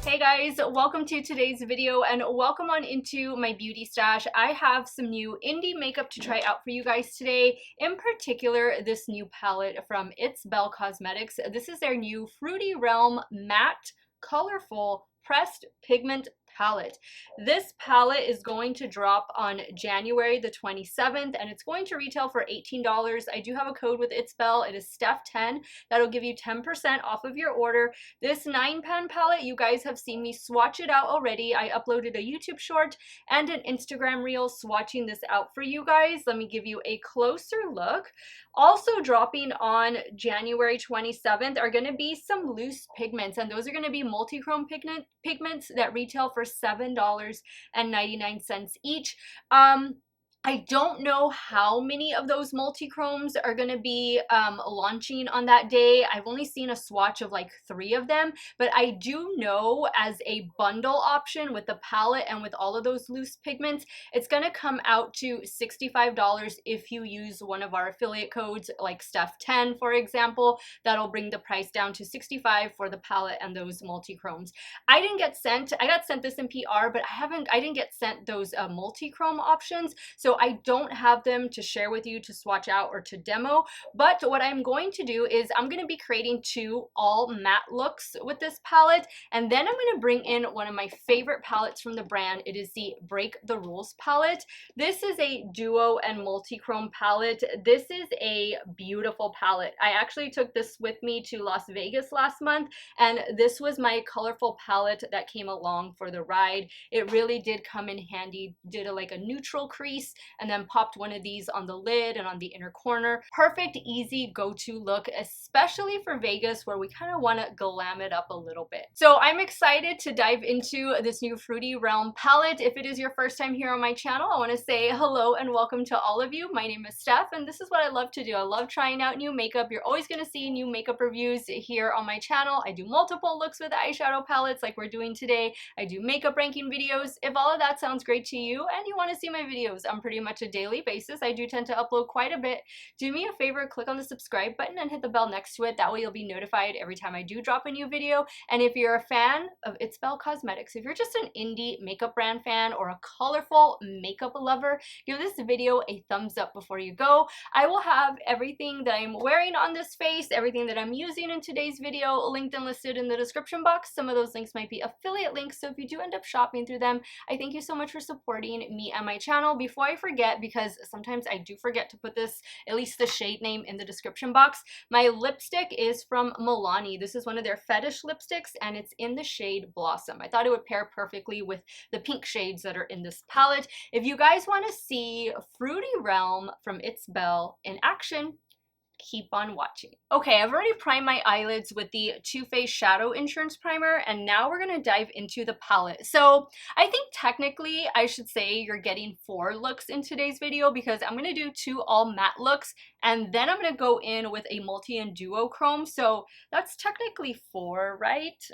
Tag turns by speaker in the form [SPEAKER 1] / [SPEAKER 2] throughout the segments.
[SPEAKER 1] Hey guys, welcome to today's video and welcome on into my beauty stash. I have some new indie makeup to try out for you guys today. In particular, this new palette from It's Belle Cosmetics. This is their new Fruity Realm Matte Colorful Pressed Pigment palette. This palette is going to drop on January the 27th and it's going to retail for $18. I do have a code with It's Belle. It is Steff10. That'll give you 10% off of your order. This 9-pan palette, you guys have seen me swatch it out already. I uploaded a YouTube short and an Instagram reel swatching this out for you guys. Let me give you a closer look. Also dropping on January 27th are going to be some loose pigments, and those are going to be multi-chrome pigments that retail for $7.99 each. I don't know how many of those multi-chromes are going to be launching on that day. I've only seen a swatch of like 3 of them, but I do know as a bundle option with the palette and with all of those loose pigments, it's going to come out to $65 if you use one of our affiliate codes like Steff10, for example. That'll bring the price down to $65 for the palette and those multi-chromes. I got sent this in PR, but I didn't get sent those multi-chrome options. So I don't have them to share with you to swatch out or to demo, but what I'm going to do is I'm going to be creating 2 all matte looks with this palette, and then I'm going to bring in one of my favorite palettes from the brand. It is the Break the Rules palette. This is a duo and multi-chrome palette. This is a beautiful palette. I actually took this with me to Las Vegas last month, and this was my colorful palette that came along for the ride. It really did come in handy. Did like a neutral crease and then popped one of these on the lid and on the inner corner. Perfect, easy go-to look, especially for Vegas where we kind of want to glam it up a little bit. So I'm excited to dive into this new Fruity Realm palette. If it is your first time here on my channel, I want to say hello and welcome to all of you. My name is Steff and this is what I love to do. I love trying out new makeup. You're always going to see new makeup reviews here on my channel. I do multiple looks with eyeshadow palettes like we're doing today. I do makeup ranking videos. If all of that sounds great to you and you want to see my videos on pretty much a daily basis, I do tend to upload quite a bit. Do me a favor, click on the subscribe button and hit the bell next to it. That way you'll be notified every time I do drop a new video. And if you're a fan of It's Belle Cosmetics, if you're just an indie makeup brand fan or a colorful makeup lover, give this video a thumbs up before you go. I will have everything that I'm wearing on this face, everything that I'm using in today's video linked and listed in the description box. Some of those links might be affiliate links, so if you do end up shopping through them, I thank you so much for supporting me and my channel. Before I forget, because sometimes I do forget to put this, at least the shade name, in the description box, my lipstick is from Milani. This is one of their fetish lipsticks and it's in the shade Blossom. I thought it would pair perfectly with the pink shades that are in this palette. If you guys want to see Fruity Realm from It's Belle in action, keep on watching. Okay, I've already primed my eyelids with the Too Faced Shadow Insurance Primer, and now we're gonna dive into the palette. So I think technically I should say you're getting 4 looks in today's video because I'm gonna do 2 all matte looks, and then I'm gonna go in with a multi and duochrome. So that's technically 4, right?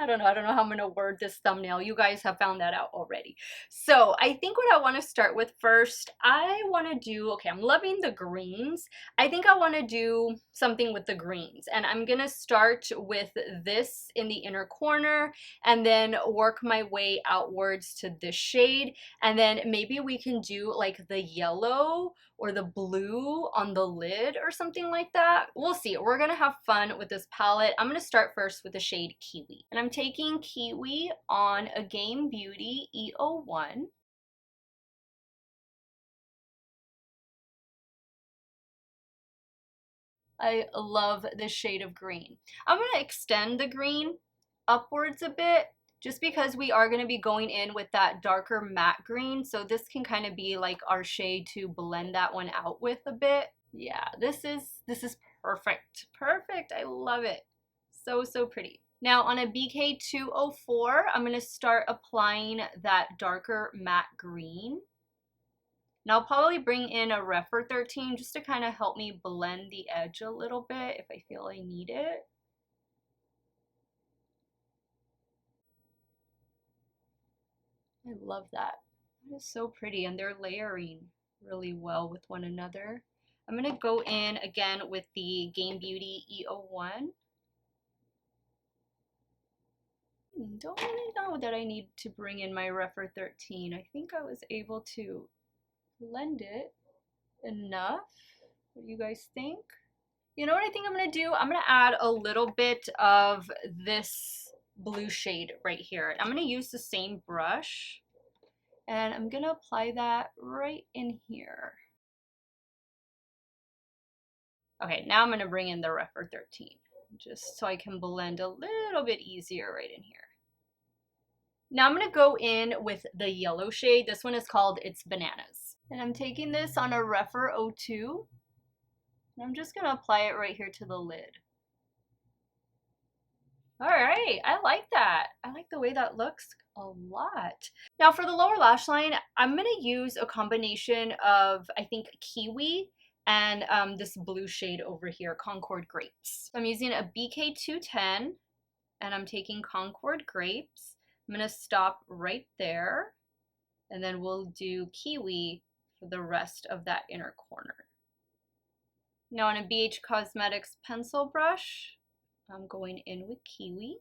[SPEAKER 1] I don't know how I'm gonna word this thumbnail. You guys have found that out already. So I think what I want to start with first, I want to do, okay, I'm loving the greens. I think I want to do something with the greens, and I'm gonna start with this in the inner corner and then work my way outwards to this shade, and then maybe we can do like the yellow or the blue on the lid or something like that. We'll see. We're gonna have fun with this palette. I'm gonna start first with the shade Kiwi, and I'm taking Kiwi on a Game Beauty E01. I love this shade of green. I'm going to extend the green upwards a bit just because we are going to be going in with that darker matte green. So this can kind of be like our shade to blend that one out with a bit. Yeah, this is perfect. Perfect. I love it. So pretty. Now on a BK204, I'm going to start applying that darker matte green. And I'll probably bring in a Refer 13 just to kind of help me blend the edge a little bit if I feel I need it. I love that. That is so pretty, and they're layering really well with one another. I'm going to go in again with the Game Beauty E01. Don't really know that I need to bring in my Rephr 13. I think I was able to blend it enough. What do you guys think? You know what I think I'm gonna do? I'm gonna add a little bit of this blue shade right here. I'm gonna use the same brush and I'm gonna apply that right in here. Okay, now I'm gonna bring in the Rephr 13 just so I can blend a little bit easier right in here. Now I'm gonna go in with the yellow shade. This one is called It's Bananas. And I'm taking this on a Rephr 02. And I'm just gonna apply it right here to the lid. All right, I like that. I like the way that looks a lot. Now for the lower lash line, I'm gonna use a combination of, I think, Kiwi and this blue shade over here, Concord Grapes. So I'm using a BK210 and I'm taking Concord Grapes. I'm gonna stop right there and then we'll do Kiwi for the rest of that inner corner. Now on a BH Cosmetics pencil brush, I'm going in with Kiwi.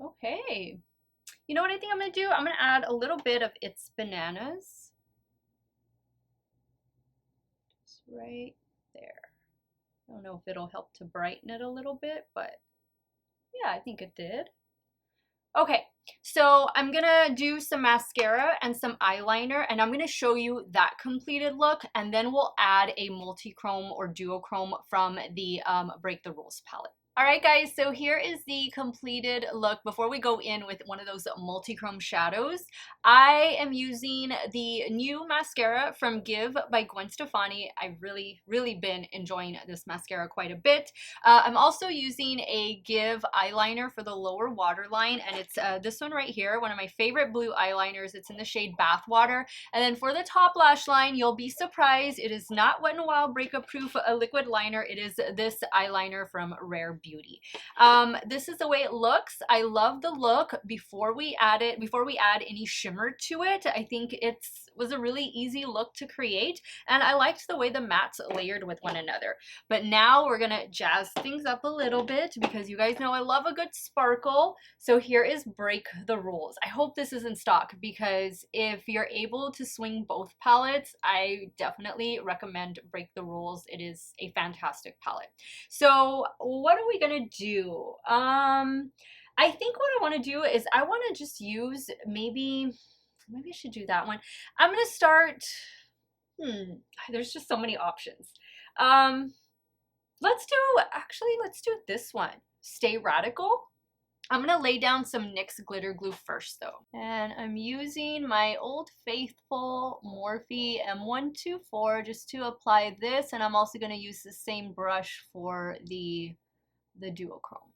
[SPEAKER 1] Okay. You know what I think I'm gonna do? I'm gonna add a little bit of It's Bananas. Just right there. I don't know if it'll help to brighten it a little bit, but yeah, I think it did. Okay, so I'm gonna do some mascara and some eyeliner and I'm gonna show you that completed look and then we'll add a multi-chrome or duochrome from the Break the Rules palette. All right, guys, so here is the completed look. Before we go in with one of those multi-chrome shadows, I am using the new mascara from Give by Gwen Stefani. I've really been enjoying this mascara quite a bit. I'm also using a Give eyeliner for the lower waterline, and it's this one right here, one of my favorite blue eyeliners. It's in the shade Bathwater. And then for the top lash line, you'll be surprised, it is not Wet n Wild Breakup Proof a liquid liner. It is this eyeliner from Rare Beauty. This is the way it looks. I love the look. Before we add any shimmer to it, I think it was a really easy look to create, and I liked the way the mattes layered with one another. But now we're gonna jazz things up a little bit because you guys know I love a good sparkle. So here is Break the Rules. I hope this is in stock because if you're able to swing both palettes, I definitely recommend Break the Rules. It is a fantastic palette. So what are we gonna do? I think what I want to do is I want to just use maybe I should do that one. I'm gonna start. There's just so many options. Let's do this one. Stay Radical. I'm gonna lay down some NYX glitter glue first though. And I'm using my Old Faithful Morphe M124 just to apply this, and I'm also gonna use the same brush for the duochrome.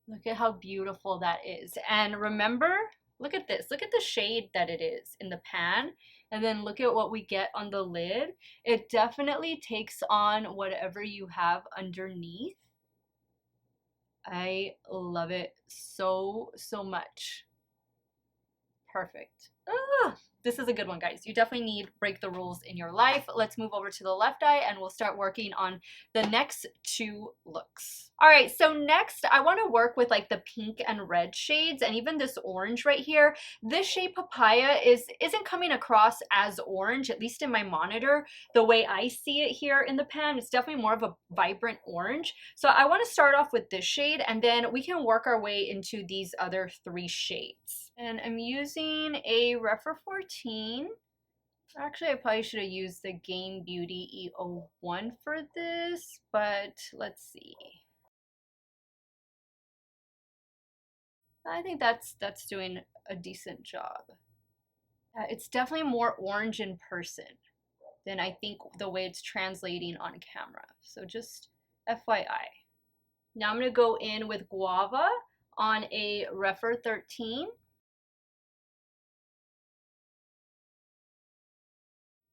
[SPEAKER 1] Look at how beautiful that is. And remember, look at this. Look at the shade that it is in the pan. And then look at what we get on the lid. It definitely takes on whatever you have underneath. I love it so much. Perfect. This is a good one, guys. You definitely need Break the Rules in your life. Let's move over to the left eye and we'll start working on the next two looks. All right, so next I want to work with like the pink and red shades and even this orange right here. This shade Papaya isn't coming across as orange, at least in my monitor. The way I see it here in the pan, it's definitely more of a vibrant orange. So I want to start off with this shade and then we can work our way into these other three shades. And I'm using a Rephr 14. Actually, I probably should have used the Game Beauty E01 for this, but let's see. I think that's doing a decent job. It's definitely more orange in person than I think the way it's translating on camera. So just FYI. Now I'm going to go in with Guava on a Rephr 13.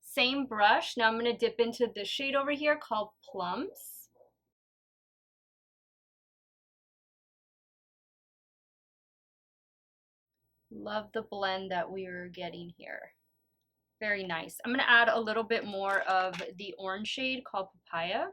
[SPEAKER 1] Same brush. Now I'm going to dip into this shade over here called Plums. Love the blend that we're getting here. Very nice. I'm gonna add a little bit more of the orange shade called Papaya.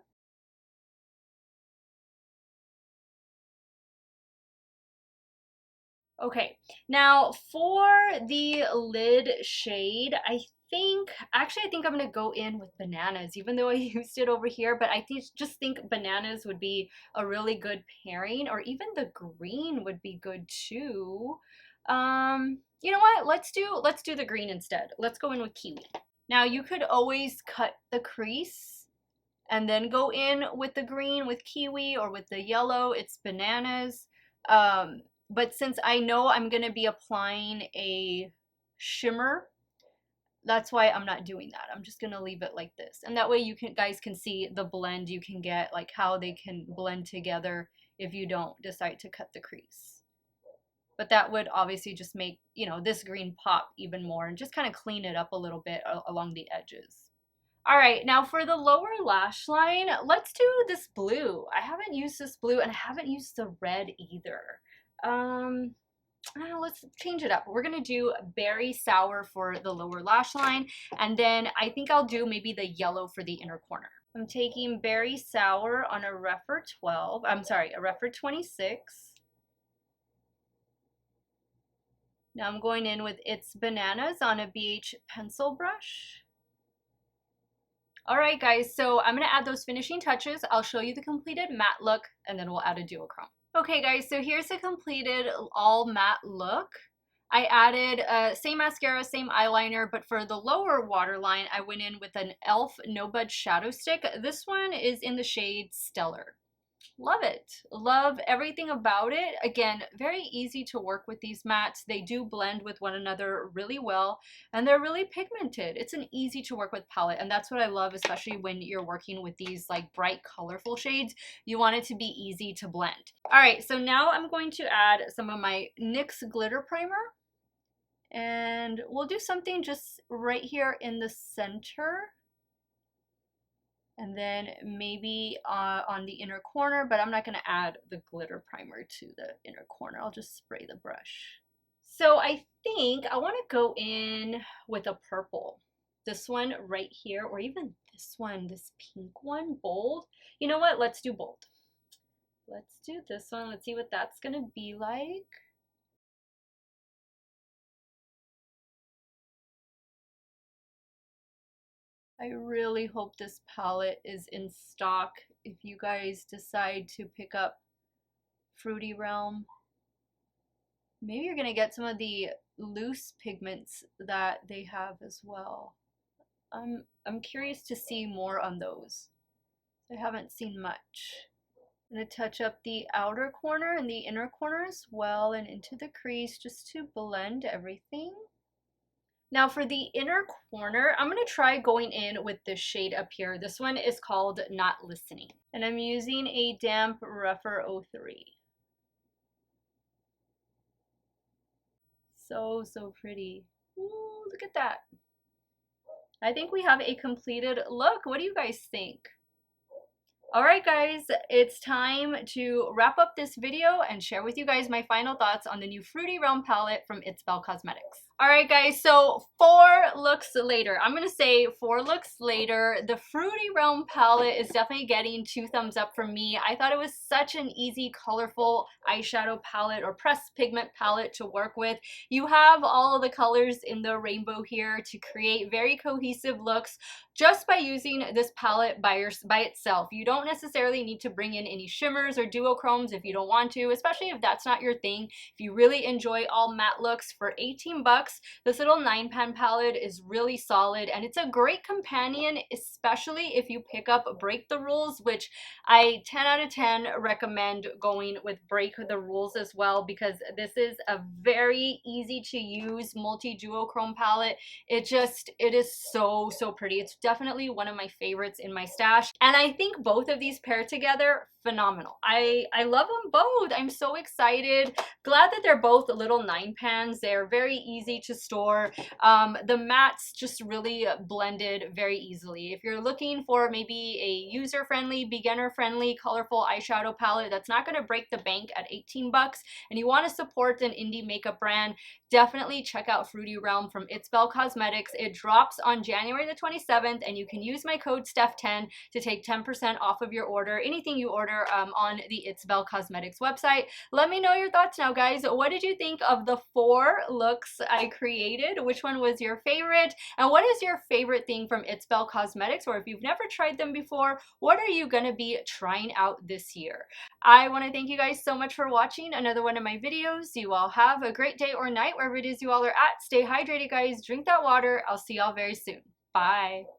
[SPEAKER 1] Okay, now for the lid shade, I think I'm gonna go in with Bananas, even though I used it over here, but just think Bananas would be a really good pairing, or even the green would be good too. You know what? Let's do the green instead. Let's go in with Kiwi. Now you could always cut the crease and then go in with the green with Kiwi, or with the yellow, it's Bananas. But since I know I'm going to be applying a shimmer, that's why I'm not doing that. I'm just going to leave it like this. And that way you guys can see the blend you can get, like how they can blend together if you don't decide to cut the crease. But that would obviously just make, you know, this green pop even more and just kind of clean it up a little bit along the edges. All right, now for the lower lash line, let's do this blue. I haven't used this blue, and I haven't used the red either. Let's change it up. We're gonna do Berry Sour for the lower lash line, and then I think I'll do maybe the yellow for the inner corner. I'm taking Berry Sour on a Rephr 12, I'm sorry, a Rephr 26. Now I'm going in with It's Bananas on a BH pencil brush. All right, guys, so I'm gonna add those finishing touches. I'll show you the completed matte look, and then we'll add a duochrome. Okay, guys, so here's the completed all matte look. I added same mascara, same eyeliner, but for the lower waterline, I went in with an e.l.f. No Budge Shadow Stick. This one is in the shade Stellar. Love it. Love everything about it. Again, very easy to work with these mattes. They do blend with one another really well, and they're really pigmented. It's an easy to work with palette, and that's what I love, especially when you're working with these like bright, colorful shades. You want it to be easy to blend. All right, so now I'm going to add some of my NYX Glitter Primer, and we'll do something just right here in the center. And then maybe on the inner corner, but I'm not going to add the glitter primer to the inner corner. I'll just spray the brush. So I think I want to go in with a purple. This one right here, or even this one, this pink one, bold. You know what? Let's do bold. Let's do this one. Let's see what that's going to be like. I really hope this palette is in stock if you guys decide to pick up Fruity Realm. Maybe you're gonna get some of the loose pigments that they have as well. I'm curious to see more on those. I haven't seen much. I'm gonna touch up the outer corner and the inner corner as well, and into the crease just to blend everything. Now for the inner corner, I'm going to try going in with this shade up here. This one is called Not Listening. And I'm using a damp Rephr 03. So, so pretty. Ooh, look at that. I think we have a completed look. What do you guys think? All right, guys, it's time to wrap up this video and share with you guys my final thoughts on the new Fruity Realm palette from It's Belle Cosmetics. All right, guys, so 4 looks later. I'm going to say 4 looks later. The Fruity Realm palette is definitely getting 2 thumbs up from me. I thought it was such an easy, colorful eyeshadow palette or pressed pigment palette to work with. You have all of the colors in the rainbow here to create very cohesive looks just by using this palette by itself. You don't necessarily need to bring in any shimmers or duochromes if you don't want to, especially if that's not your thing. If you really enjoy all matte looks, for 18 bucks, this little 9-pan palette is really solid, and it's a great companion, especially if you pick up Break the Rules, which I 10 out of 10 recommend going with Break the Rules as well, because this is a very easy to use multi-duochrome palette. It is so pretty. It's definitely one of my favorites in my stash, and I think both of these paired together phenomenal. I love them both. I'm so excited. Glad that they're both little 9 pans. They're very easy to store. The mattes just really blended very easily. If you're looking for maybe a user-friendly, beginner-friendly, colorful eyeshadow palette that's not going to break the bank at 18 bucks, and you want to support an indie makeup brand, definitely check out Fruity Realm from It's Belle Cosmetics. It drops on January the 27th, and you can use my code STEFF10 to take 10% off of your order, anything you order on the It's Belle Cosmetics website. Let me know your thoughts now, guys. What did you think of the 4 looks I created? Which one was your favorite? And what is your favorite thing from It's Belle Cosmetics? Or if you've never tried them before, what are you going to be trying out this year? I want to thank you guys so much for watching another one of my videos. You all have a great day or night wherever it is you all are at. Stay hydrated, guys. Drink that water. I'll see y'all very soon. Bye.